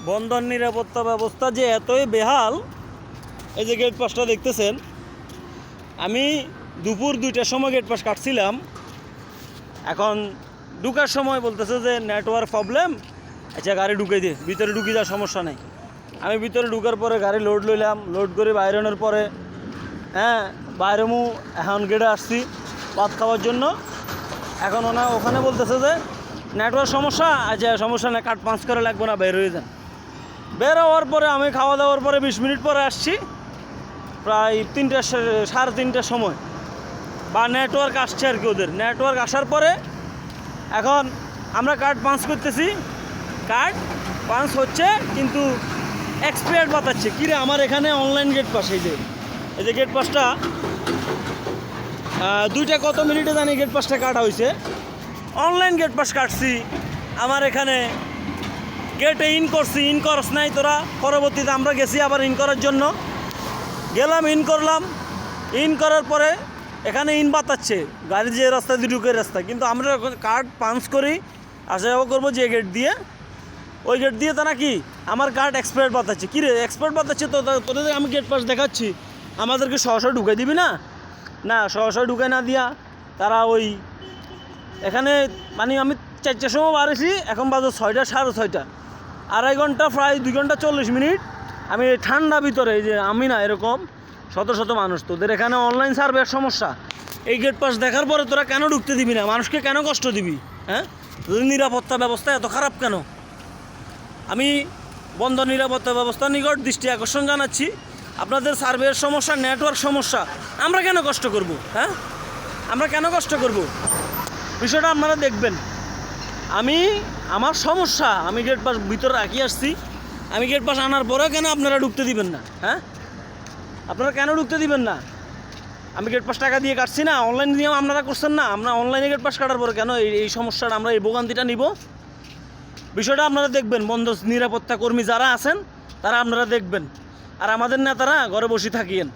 বন্দর নিরাপত্তা ব্যবস্থা যে এতই বেহাল, এই যে গেট পাসটা দেখতেছেন, আমি দুপুর 2টার সময় গেট পাস কাটছিলাম। এখন ঢুকার সময় বলতেছে যে নেটওয়ার্ক প্রবলেম, আচ্ছা গাড়ি ঢুকে দিয়ে ভিতরে ঢুকে যাওয়ার সমস্যা নেই। আমি ভিতরে ঢুকার পরে গাড়ি লোড লইলাম, লোড করে বাইরনের পরে বাইরেমু এখন গেটে আসছি ভাত খাওয়ার জন্য। এখন ওখানে বলতেছে যে নেটওয়ার্ক সমস্যা, আচ্ছা সমস্যা নেই, কাট পাঁচ করে লাগবে না, বের হয়ে যান। বের হওয়ার পরে আমি খাওয়া দাওয়ার পরে 20 মিনিট পরে আসছি, প্রায় 3:30 সময়, বা নেটওয়ার্ক আসছে আর কি। ওদের নেটওয়ার্ক আসার পরে এখন আমরা কার্ড পাঞ্চ করতেছি, কার্ড পাঞ্চ হচ্ছে কিন্তু এক্সপায়ার্ড বাতাচ্ছে। কিরে আমার এখানে অনলাইন গেট পাস, এই যে গেট পাসটা 2টা কত মিনিটে জানি গেট পাসটা কাটা হয়েছে। অনলাইন গেট পাস কাটছি, আমার এখানে গেটে ইন করছি, ইন করস নাই তোরা। পরবর্তীতে আমরা গেছি আবার ইন করার জন্য, গেলাম ইন করলাম, ইন করার পরে এখানে ইন বাতাচ্ছে গাড়ি যে রাস্তা দিয়ে ঢুকে রাস্তা, কিন্তু আমরা কার্ড পাঞ্চ করি, আসা যাওয়া করবো যে গেট দিয়ে, ওই গেট দিয়ে তারা কি আমার কার্ড এক্সপায়ার্ড বাতাচ্ছে। কী রে এক্সপায়ার্ড বাতাচ্ছে তো তোদের আমি গেট পাস দেখাচ্ছি, আমাদেরকে সহসা ঢুকাই দিবি না? না, সহসা ঢুকাই না দিয়া তারা ওই এখানে মানে আমি 4টার সময় বাড়েছি, এখন বাজে 6টা, 6:30, 2.5 ঘন্টা, প্রায় 2 ঘন্টা 40 মিনিট আমি ঠান্ডা ভিতরে। এই যে আমি না, এরকম শত শত মানুষ। তোদের এখানে অনলাইন সার্ভের সমস্যা, এই গেট পাস দেখার পরে তোরা কেন ঢুকতে দিবি না? মানুষকে কেন কষ্ট দিবি? হ্যাঁ, তোদের নিরাপত্তা ব্যবস্থা এত খারাপ কেন? আমি বন্দর নিরাপত্তা ব্যবস্থার নিকট দৃষ্টি আকর্ষণ জানাচ্ছি, আপনাদের সার্ভের সমস্যা, নেটওয়ার্ক সমস্যা, আমরা কেন কষ্ট করব? হ্যাঁ, আমরা কেন কষ্ট করব? বিষয়টা আপনারা দেখবেন। আমার সমস্যা, আমি গেট পাস ভিতরে রাখি আসছি, আমি গেট পাস আনার পরেও কেন আপনারা ঢুকতে দিবেন না? হ্যাঁ, আপনারা কেন ঢুকতে দিবেন না? আমি গেট পাস টাকা দিয়ে কাটছি না, অনলাইন নিয়ম আপনারা করছেন না, আমরা অনলাইনে গেট পাস কাটার পরে কেন এই সমস্যাটা, আমরা এই ভোগান্তিটা নিব? বিষয়টা আপনারা দেখবেন, বন্দর নিরাপত্তা কর্মী যারা আছেন তারা আপনারা দেখবেন, আর আমাদের নেতারা ঘরে বসে থাকিয়েন।